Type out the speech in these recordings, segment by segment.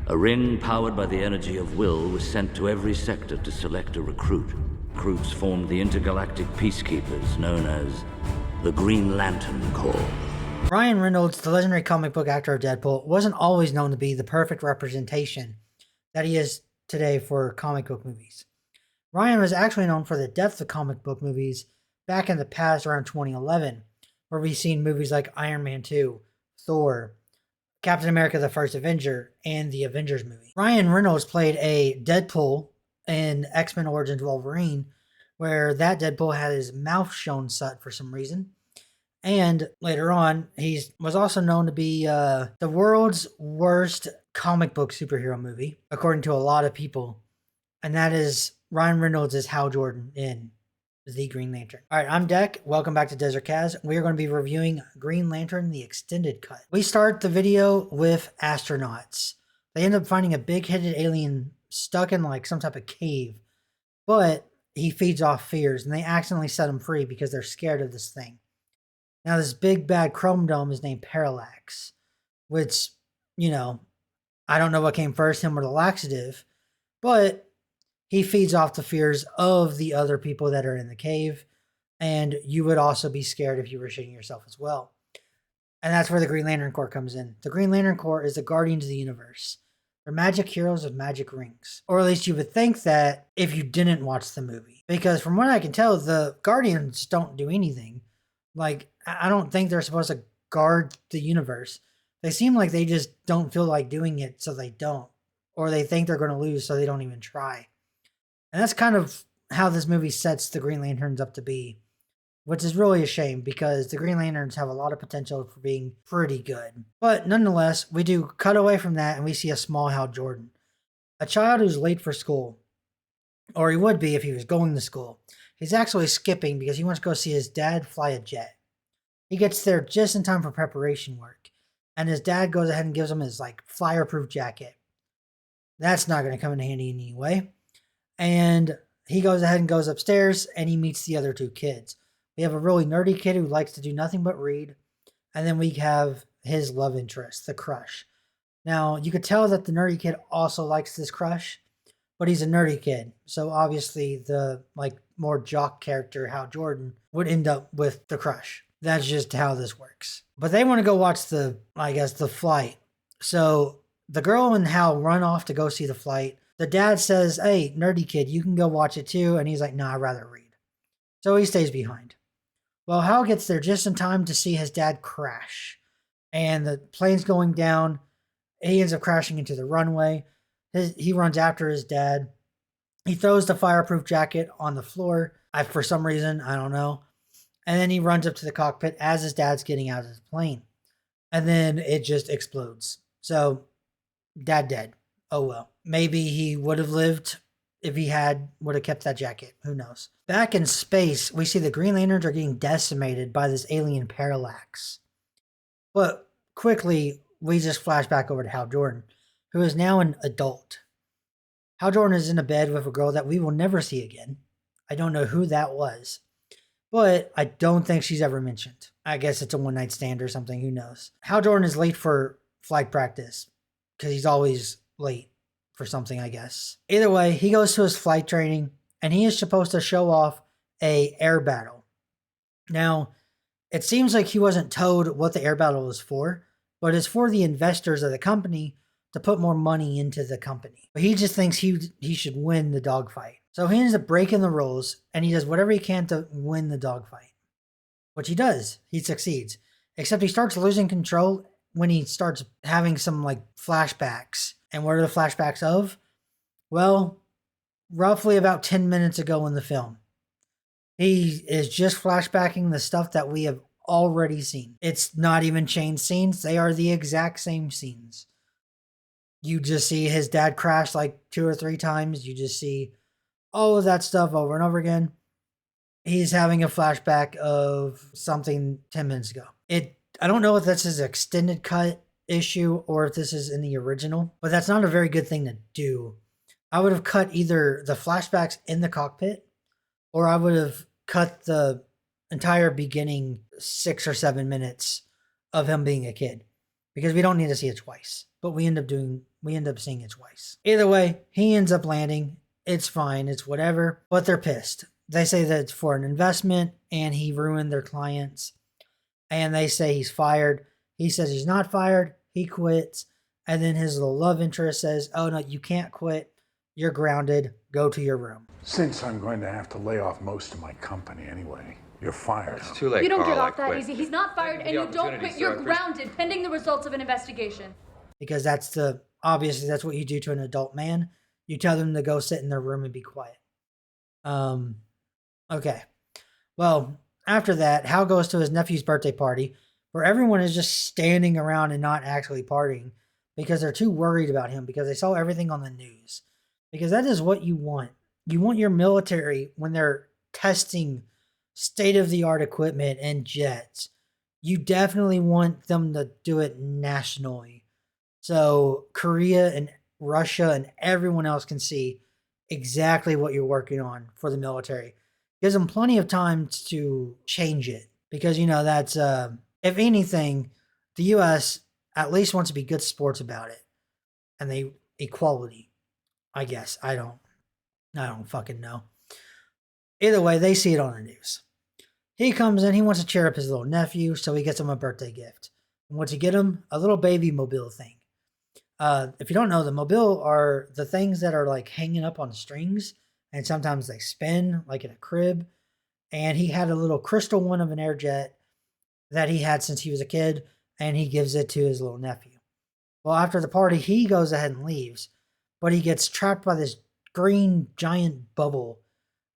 A ring powered by the energy of will was sent to every sector to select a recruit. Recruits formed the intergalactic peacekeepers known as the Green Lantern Corps. Ryan Reynolds, the legendary comic book actor of Deadpool, wasn't always known to be the perfect representation that he is today for comic book movies. Ryan was actually known for the depth of comic book movies back in the past around 2011, where we've seen movies like Iron Man 2, Thor, Captain America the First Avenger, and the Avengers movie. Ryan Reynolds played a Deadpool in X-Men Origins Wolverine, where that Deadpool had his mouth shown shut for some reason. And later on, he was also known to be the world's worst comic book superhero movie, according to a lot of people. And that is Ryan Reynolds as Hal Jordan in The Green Lantern. All right, I'm DEK. Welcome back to Dezrak. We are going to be reviewing Green Lantern, the extended cut. We start the video with astronauts. They end up finding a big-headed alien stuck in like some type of cave, but he feeds off fears, and they accidentally set him free because they're scared of this thing. Now, this big bad chrome dome is named Parallax, which, you know, I don't know what came first, him or the laxative, but he feeds off the fears of the other people that are in the cave, and you would also be scared if you were shitting yourself as well. And that's where the Green Lantern Corps comes in. The Green Lantern Corps is the guardians of the universe. They're magic heroes with magic rings. Or at least you would think that if you didn't watch the movie. Because from what I can tell, the guardians don't do anything. Like, I don't think they're supposed to guard the universe. They seem like they just don't feel like doing it, so they don't. Or they think they're going to lose, so they don't even try. And that's kind of how this movie sets the Green Lanterns up to be, which is really a shame because the Green Lanterns have a lot of potential for being pretty good. But nonetheless, we do cut away from that and we see a small Hal Jordan, a child who's late for school, or he would be if he was going to school. He's actually skipping because he wants to go see his dad fly a jet. He gets there just in time for preparation work, and his dad goes ahead and gives him his like fireproof jacket. That's not going to come in handy in any way. And he goes ahead and goes upstairs and he meets the other two kids. We have a really nerdy kid who likes to do nothing but read. And then we have his love interest, the crush. Now, you could tell that the nerdy kid also likes this crush, but he's a nerdy kid. So obviously the like more jock character, Hal Jordan, would end up with the crush. That's just how this works. But they want to go watch the flight. So the girl and Hal run off to go see the flight. The dad says, "Hey, nerdy kid, you can go watch it too." And he's like, "No, I'd rather read." So he stays behind. Well, Hal gets there just in time to see his dad crash. And the plane's going down. He ends up crashing into the runway. He runs after his dad. He throws the fireproof jacket on the floor. For some reason, I don't know. And then he runs up to the cockpit as his dad's getting out of the plane. And then it just explodes. So, dad dead. Oh well. Maybe he would have lived if he would have kept that jacket. Who knows? Back in space, we see the Green Lanterns are getting decimated by this alien Parallax. But quickly, we just flash back over to Hal Jordan, who is now an adult. Hal Jordan is in a bed with a girl that we will never see again. I don't know who that was, but I don't think she's ever mentioned. I guess it's a one-night stand or something. Who knows? Hal Jordan is late for flight practice because he's always late for something, I guess. Either way, he goes to his flight training and he is supposed to show off a air battle. Now, it seems like he wasn't told what the air battle is for, but it's for the investors of the company to put more money into the company. But he just thinks he should win the dogfight. So he ends up breaking the rules and he does whatever he can to win the dogfight. Which he does. He succeeds. Except he starts losing control when he starts having some like flashbacks. And what are the flashbacks of? Well, roughly about 10 minutes ago in the film. He is just flashbacking the stuff that we have already seen. It's not even changed scenes. They are the exact same scenes. You just see his dad crash like 2 or 3 times. You just see all of that stuff over and over again. He's having a flashback of something 10 minutes ago. I don't know if this is an extended cut issue or if this is in the original, but that's not a very good thing to do. I would have cut either the flashbacks in the cockpit or I would have cut the entire beginning 6 or 7 minutes of him being a kid because we don't need to see it twice, but we end up doing we end up seeing it twice. Either way, he ends up landing. It's fine. It's whatever. But they're pissed. They say that it's for an investment and he ruined their clients. And they say he's fired. He says he's not fired. He quits. And then his little love interest says, oh, no, you can't quit. You're grounded. Go to your room. Since I'm going to have to lay off most of my company anyway, you're fired. It's too late, You don't Carl, get I off that quit. easy. He's not fired, and The you don't opportunity, quit. sir. You're grounded pending the results of an investigation. Because obviously that's what you do to an adult man. You tell them to go sit in their room and be quiet. Okay. Well, after that, Hal goes to his nephew's birthday party where everyone is just standing around and not actually partying because they're too worried about him because they saw everything on the news. Because that is what you want. You want your military, when they're testing state-of-the-art equipment and jets, you definitely want them to do it nationally. So Korea and Russia and everyone else can see exactly what you're working on for the military. Gives them plenty of time to change it. Because, that's, if anything, the U.S. at least wants to be good sports about it. And equality, I guess. I don't fucking know. Either way, they see it on the news. He comes in, he wants to cheer up his little nephew, so he gets him a birthday gift. And what's he get him? A little baby mobile thing. If you don't know, the mobile are the things that are like hanging up on strings, and sometimes they spin like in a crib. And he had a little crystal one of an air jet that he had since he was a kid, and he gives it to his little nephew. Well, after the party, he goes ahead and leaves, but he gets trapped by this green giant bubble,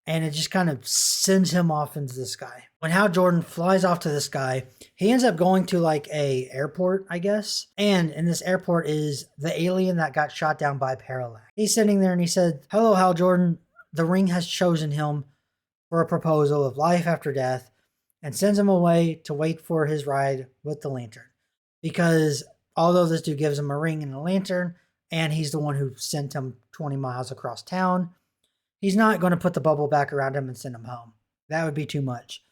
and it just kind of sends him off into the sky. When Hal Jordan flies off to the sky, he ends up going to like a airport, I guess. And in this airport is the alien that got shot down by Parallax. He's sitting there and he said, hello, Hal Jordan. The ring has chosen him for a proposal of life after death, and sends him away to wait for his ride with the lantern. Because although this dude gives him a ring and a lantern, and he's the one who sent him 20 miles across town, he's not going to put the bubble back around him and send him home. That would be too much.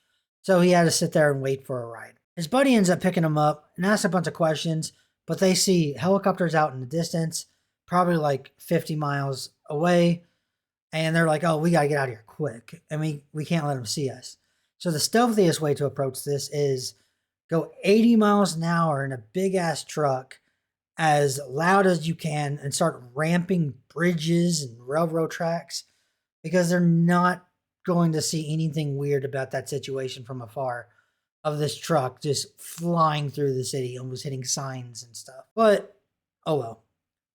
So he had to sit there and wait for a ride. His buddy ends up picking him up and asks a bunch of questions, but they see helicopters out in the distance, probably like 50 miles away, and they're like, oh, we got to get out of here quick. And we can't let them see us. So the stealthiest way to approach this is go 80 miles an hour in a big-ass truck as loud as you can and start ramping bridges and railroad tracks, because they're not going to see anything weird about that situation from afar of this truck just flying through the city, almost hitting signs and stuff. But, oh well.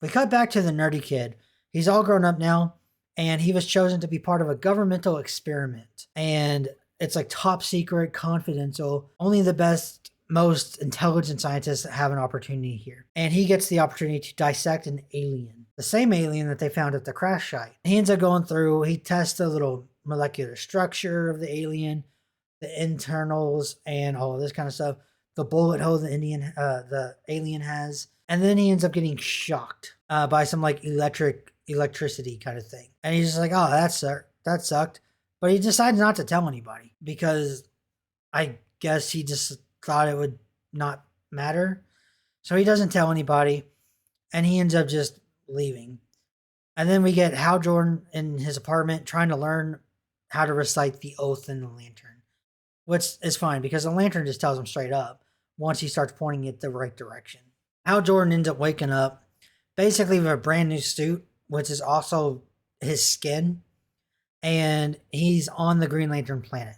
We cut back to the nerdy kid. He's all grown up now, and he was chosen to be part of a governmental experiment. And it's like top secret, confidential. Only the best, most intelligent scientists have an opportunity here. And he gets the opportunity to dissect an alien. The same alien that they found at the crash site. He ends up going through, he tests the little molecular structure of the alien, the internals, and all of this kind of stuff. The bullet hole the alien has. And then he ends up getting shocked by some like electricity kind of thing. And he's just like, oh, that sucked. But he decides not to tell anybody because I guess he just thought it would not matter. So he doesn't tell anybody, and he ends up just leaving. And then we get Hal Jordan in his apartment trying to learn how to recite the oath in the lantern, which is fine because the lantern just tells him straight up once he starts pointing it the right direction. Hal Jordan ends up waking up basically with a brand new suit, which is also his skin, and he's on the Green Lantern planet.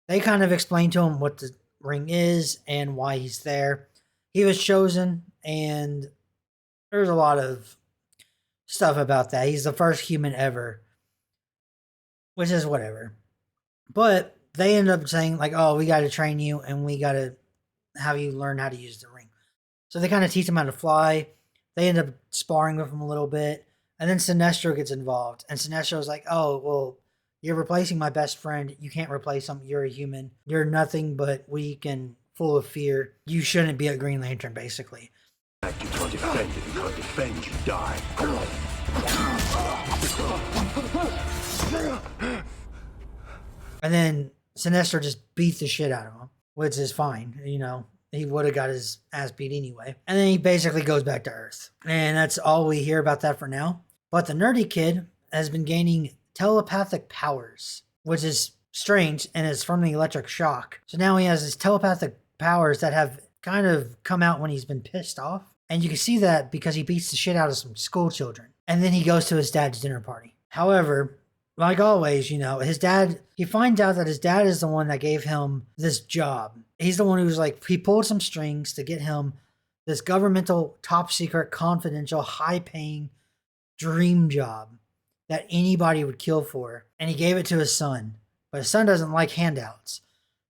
They kind of explain to him what the ring is and why he's there. He was chosen, and there's a lot of stuff about that. He's the first human ever, which is whatever. But they end up saying like, oh, we got to train you and we got to have you learn how to use the ring. So they kind of teach him how to fly. They end up sparring with him a little bit. And then Sinestro gets involved. And Sinestro's like, oh, well, you're replacing my best friend. You can't replace him. You're a human. You're nothing but weak and full of fear. You shouldn't be a Green Lantern, basically. You can't defend. If you can't defend, you die. And then Sinestro just beats the shit out of him, which is fine. he would have got his ass beat anyway. And then he basically goes back to Earth. And that's all we hear about that for now. But the nerdy kid has been gaining telepathic powers, which is strange, and it's from the electric shock. So now he has his telepathic powers that have kind of come out when he's been pissed off. And you can see that because he beats the shit out of some school children. And then he goes to his dad's dinner party. However, like always, you know, his dad, he finds out that his dad is the one that gave him this job. He's the one who's like, he pulled some strings to get him this governmental, top secret, confidential, high paying dream job that anybody would kill for. And he gave it to his son. But his son doesn't like handouts.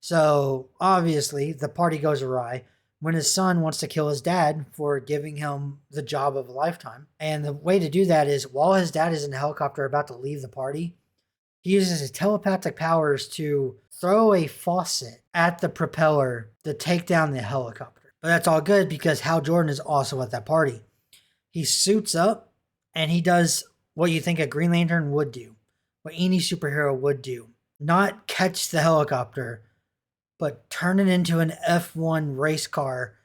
So obviously the party goes awry when his son wants to kill his dad for giving him the job of a lifetime. And the way to do that is while his dad is in the helicopter about to leave the party, he uses his telepathic powers to throw a faucet at the propeller to take down the helicopter. But that's all good because Hal Jordan is also at that party. He suits up and he does what you think a Green Lantern would do, what any superhero would do. Not catch the helicopter, but turn it into an F1 race car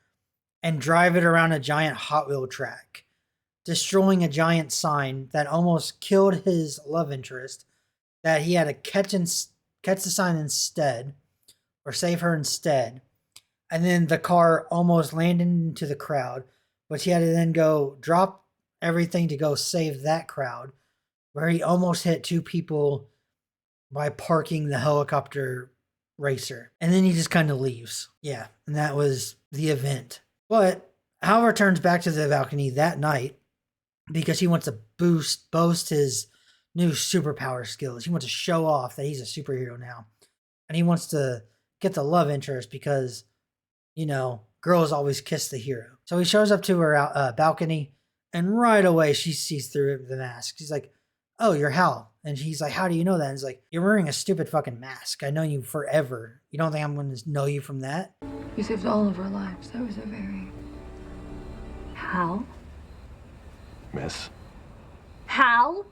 and drive it around a giant Hot Wheel track, destroying a giant sign that almost killed his love interest, that he had to catch the sign instead, or save her instead. And then the car almost landed into the crowd, but he had to then go drop everything to go save that crowd, where he almost hit 2 people by parking the helicopter racer. And then he just kind of leaves. Yeah, and that was the event. But Hal returns back to the balcony that night because he wants to boast his new superpower skills. He wants to show off that he's a superhero now. And he wants to get the love interest because, you know, girls always kiss the hero. So he shows up to her balcony, and right away she sees through the mask. She's like, "Oh, you're Hal." And he's like, "How do you know that?" And he's like, "You're wearing a stupid fucking mask. I know you forever. You don't think I'm going to know you from that?" You saved all of our lives. That was a very... Hal? Miss? Hal?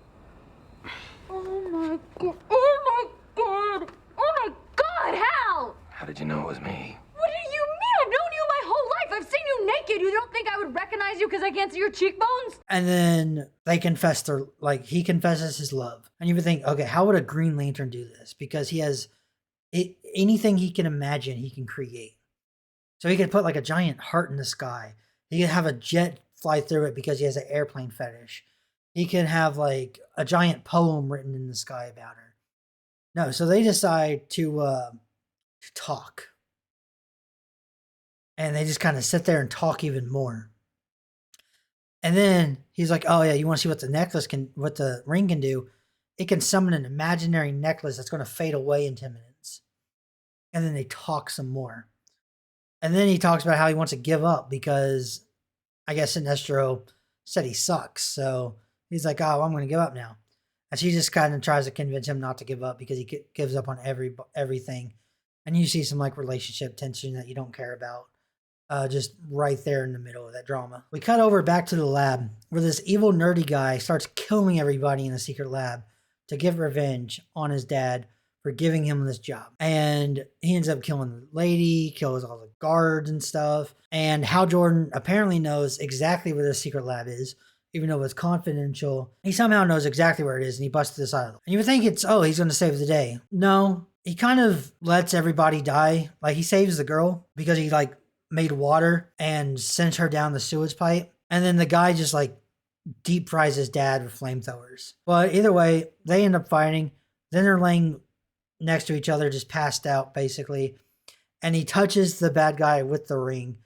Oh my god. Oh my god. Oh my god, Hal! How did you know it was me? What do you mean? I've known you my whole life. I've seen you naked. You don't think I would recognize you because I can't see your cheekbones? And then they confess he confesses his love. And you would think, okay, how would a Green Lantern do this? Because he has anything he can imagine, he can create. So he could put like a giant heart in the sky. He could have a jet fly through it because he has an airplane fetish. He can have like a giant poem written in the sky about her. No, so they decide to talk. And they just kind of sit there and talk even more. And then he's like, "Oh yeah, you want to see what the ring can do? It can summon an imaginary necklace that's going to fade away in 10 minutes." And then they talk some more. And then he talks about how he wants to give up because I guess Sinestro said he sucks. So he's like, "Oh, I'm going to give up now." And she just kind of tries to convince him not to give up because he gives up on everything. And you see some like relationship tension that you don't care about. Just right there in the middle of that drama. We cut over back to the lab where this evil nerdy guy starts killing everybody in the secret lab to get revenge on his dad for giving him this job. And he ends up killing the lady, kills all the guards and stuff. And Hal Jordan apparently knows exactly where the secret lab is, even though it's confidential. He somehow knows exactly where it is, and he busts this out of them. And you would think he's going to save the day. No, he kind of lets everybody die. Like, he saves the girl because he like made water and sent her down the sewage pipe. And then the guy just like deep fries his dad with flamethrowers. But either way, they end up fighting. Then they're laying next to each other, just passed out basically. And he touches the bad guy with the ring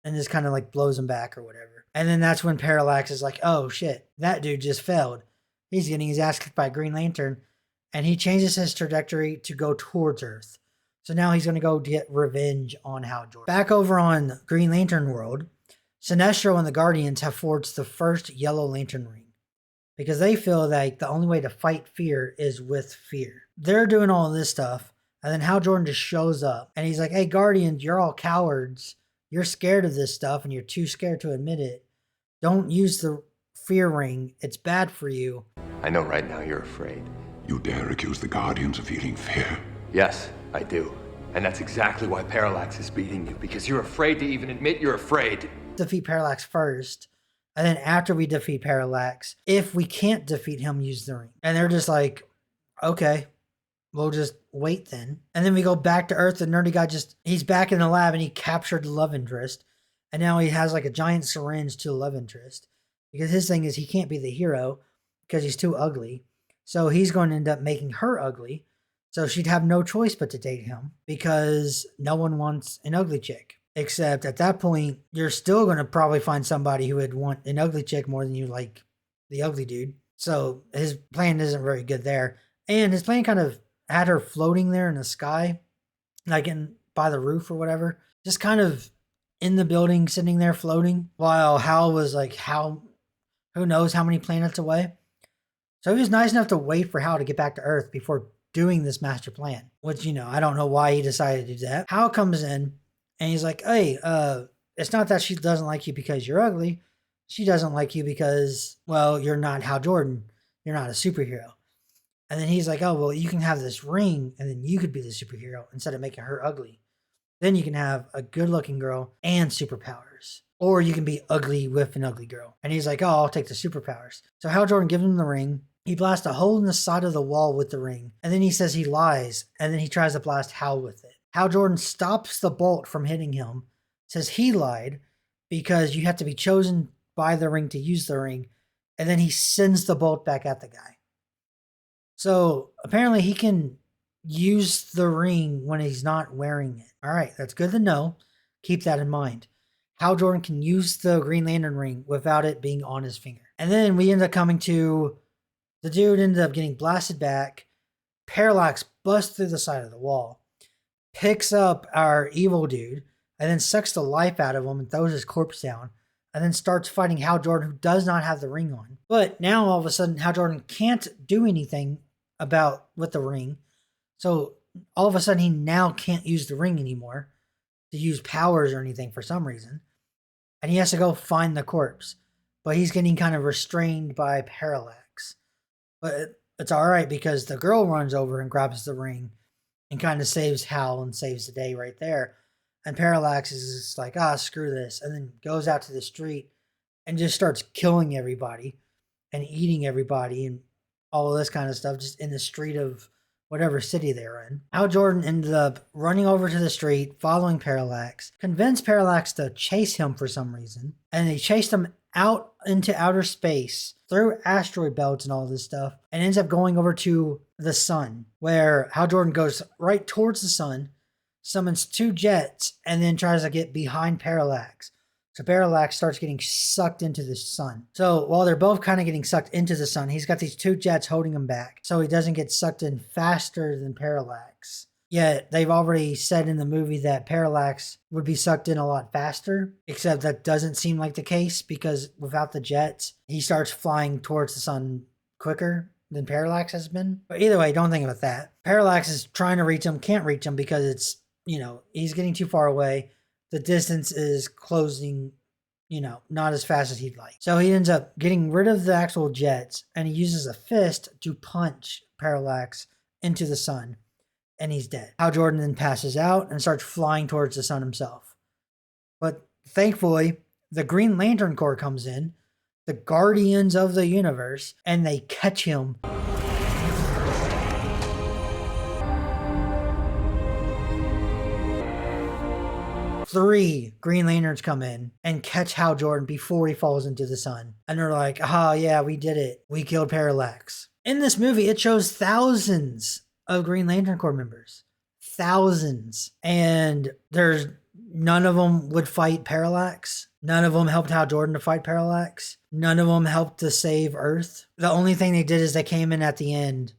and just kind of like blows him back or whatever. And then that's when Parallax is like, "Oh shit, that dude just failed. He's getting his ass kicked by Green Lantern." And he changes his trajectory to go towards Earth. So now he's going to go get revenge on Hal Jordan. Back over on Green Lantern World, Sinestro and the Guardians have forged the first Yellow Lantern ring because they feel like the only way to fight fear is with fear. They're doing all this stuff, and then Hal Jordan just shows up, and he's like, "Hey, Guardians, you're all cowards. You're scared of this stuff, and you're too scared to admit it. Don't use the fear ring. It's bad for you." I know right now you're afraid. You dare accuse the Guardians of feeling fear? Yes, I do. And that's exactly why Parallax is beating you, because you're afraid to even admit you're afraid. Defeat Parallax first, and then after we defeat Parallax, if we can't defeat him, use the ring. And they're just like, okay, we'll just wait then. And then we go back to Earth. The nerdy guy he's back in the lab and he captured the love interest. And now he has like a giant syringe to the love interest. Because his thing is he can't be the hero because he's too ugly. So he's going to end up making her ugly. So she'd have no choice but to date him because no one wants an ugly chick. Except at that point, you're still going to probably find somebody who would want an ugly chick more than you like the ugly dude. So his plan isn't very good there. And his plan kind of had her floating there in the sky, like by the roof or whatever. Just kind of in the building, sitting there floating, while Hal was like, who knows how many planets away. So he was nice enough to wait for Hal to get back to Earth before doing this master plan, which, I don't know why he decided to do that. Hal comes in and he's like, hey, it's not that she doesn't like you because you're ugly. She doesn't like you because, well, you're not Hal Jordan. You're not a superhero. And then he's like, oh, well, you can have this ring and then you could be the superhero instead of making her ugly. Then you can have a good looking girl and superpowers. Or you can be ugly with an ugly girl. And he's like, oh, I'll take the superpowers. So Hal Jordan gives him the ring. He blasts a hole in the side of the wall with the ring. And then he says he lies. And then he tries to blast Hal with it. Hal Jordan stops the bolt from hitting him. Says he lied because you have to be chosen by the ring to use the ring. And then he sends the bolt back at the guy. So apparently he can use the ring when he's not wearing it. All right, that's good to know. Keep that in mind. Hal Jordan can use the Green Lantern ring without it being on his finger. And then we end up coming to the dude ended up getting blasted back. Parallax busts through the side of the wall, picks up our evil dude, and then sucks the life out of him and throws his corpse down. And then starts fighting Hal Jordan, who does not have the ring on. But now all of a sudden, Hal Jordan can't do anything with the ring. So all of a sudden, he now can't use the ring anymore to use powers or anything for some reason. And he has to go find the corpse. But he's getting kind of restrained by Parallax. But it's all right because the girl runs over and grabs the ring and kind of saves Hal and saves the day right there. And Parallax is just like, screw this. And then goes out to the street and just starts killing everybody and eating everybody and all of this kind of stuff just in the street of whatever city they're in. Hal Jordan ended up running over to the street, following Parallax, convinced Parallax to chase him for some reason. And they chased him out into outer space, through asteroid belts and all this stuff, and ends up going over to the sun, where Hal Jordan goes right towards the sun, summons 2 jets, and then tries to get behind Parallax. So Parallax starts getting sucked into the sun. So while they're both kind of getting sucked into the sun, he's got these 2 jets holding him back so he doesn't get sucked in faster than Parallax. Yet they've already said in the movie that Parallax would be sucked in a lot faster, except that doesn't seem like the case because without the jets, he starts flying towards the sun quicker than Parallax has been. But either way, don't think about that. Parallax is trying to reach him, can't reach him because it's, he's getting too far away. The distance is closing, not as fast as he'd like. So he ends up getting rid of the actual jets and he uses a fist to punch Parallax into the sun. And he's dead. Hal Jordan then passes out and starts flying towards the sun himself. But thankfully, the Green Lantern Corps comes in, the Guardians of the Universe, and they catch him. Three Green Lanterns come in and catch Hal Jordan before he falls into the sun. And they're like, yeah, we did it. We killed Parallax. In this movie, it shows thousands of Green Lantern Corps members. Thousands. And there's none of them would fight Parallax. None of them helped Hal Jordan to fight Parallax. None of them helped to save Earth. The only thing they did is they came in at the end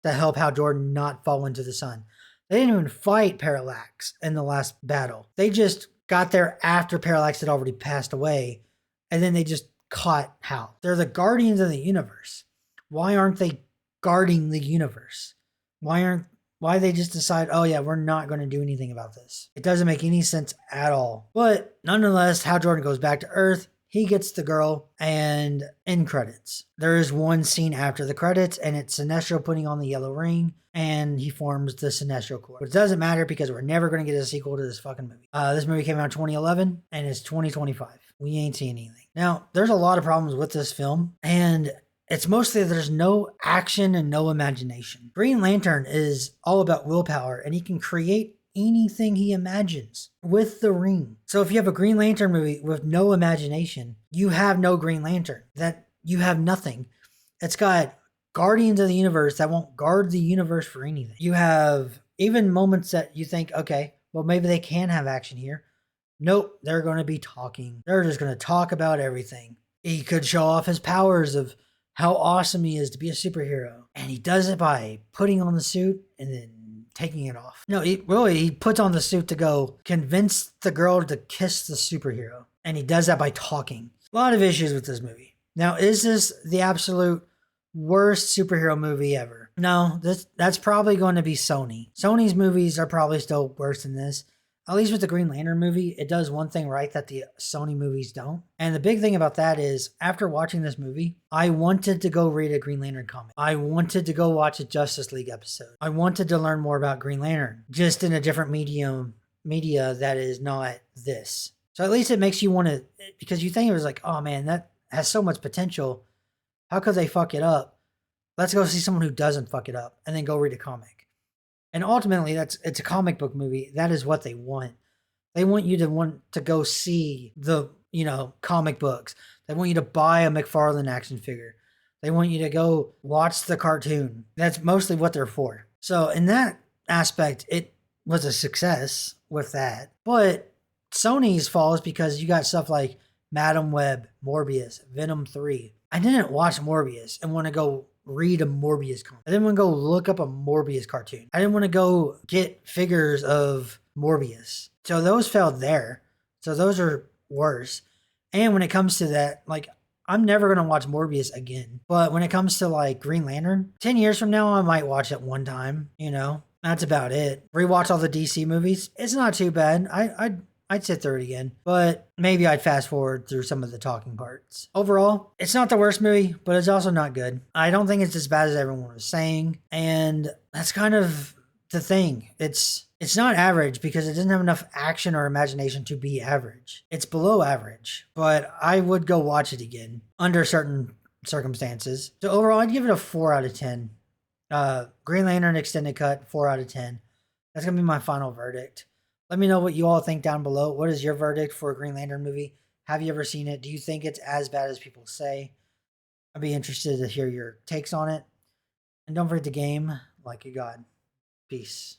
to help Hal Jordan not fall into the sun. They didn't even fight Parallax in the last battle. They just got there after Parallax had already passed away. And then they just caught Hal. They're the Guardians of the Universe. Why aren't they guarding the universe? Why they just decide, we're not going to do anything about this? It doesn't make any sense at all. But nonetheless, Hal Jordan goes back to Earth. he gets the girl, and end credits. There is one scene after the credits, and it's Sinestro putting on the yellow ring, and he forms the Sinestro Corps. But it doesn't matter because we're never going to get a sequel to this fucking movie. This movie came out in 2011, and it's 2025. We ain't seen anything. Now, there's a lot of problems with this film, and it's mostly there's no action and no imagination. Green Lantern is all about willpower, and he can create anything he imagines with the ring. So if you have a Green Lantern movie with no imagination, you have no Green Lantern. That you have nothing. It's got Guardians of the Universe that won't guard the universe for anything. You have even moments that you think, okay, well, maybe they can have action here. Nope, they're going to be talking. They're just going to talk about everything. He could show off his powers of how awesome he is to be a superhero. And he does it by putting on the suit and then taking it off. No, he puts on the suit to go convince the girl to kiss the superhero. And he does that by talking. A lot of issues with this movie. Now, is this the absolute worst superhero movie ever? No, that's probably going to be Sony. Sony's movies are probably still worse than this. At least with the Green Lantern movie, it does one thing right that the Sony movies don't. And the big thing about that is, after watching this movie, I wanted to go read a Green Lantern comic. I wanted to go watch a Justice League episode. I wanted to learn more about Green Lantern, just in a different media that is not this. So at least it makes you want to, because you think it was like, oh man, that has so much potential. How could they fuck it up? Let's go see someone who doesn't fuck it up and then go read a comic. And ultimately, it's a comic book movie. That is what they want. They want you to want to go see the, comic books. They want you to buy a McFarlane action figure. They want you to go watch the cartoon. That's mostly what they're for. So in that aspect, it was a success with that. But Sony's falls because you got stuff like Madam Web, Morbius, Venom 3. I didn't watch Morbius and want to go read a Morbius comic. I didn't want to go look up a Morbius cartoon. I didn't want to go get figures of Morbius. So those failed there. So those are worse. And when it comes to that, like, I'm never going to watch Morbius again. But when it comes to like Green Lantern, 10 years from now, I might watch it one time, That's about it. Rewatch all the DC movies. It's not too bad. I'd sit through it again, but maybe I'd fast forward through some of the talking parts. Overall, it's not the worst movie, but it's also not good. I don't think it's as bad as everyone was saying, and that's kind of the thing. It's not average because it doesn't have enough action or imagination to be average. It's below average, but I would go watch it again under certain circumstances. So overall, I'd give it a 4 out of 10. Green Lantern Extended Cut, 4 out of 10. That's going to be my final verdict. Let me know what you all think down below. What is your verdict for a Green Lantern movie? Have you ever seen it? Do you think it's as bad as people say? I'd be interested to hear your takes on it. And don't forget to game like a god. Peace.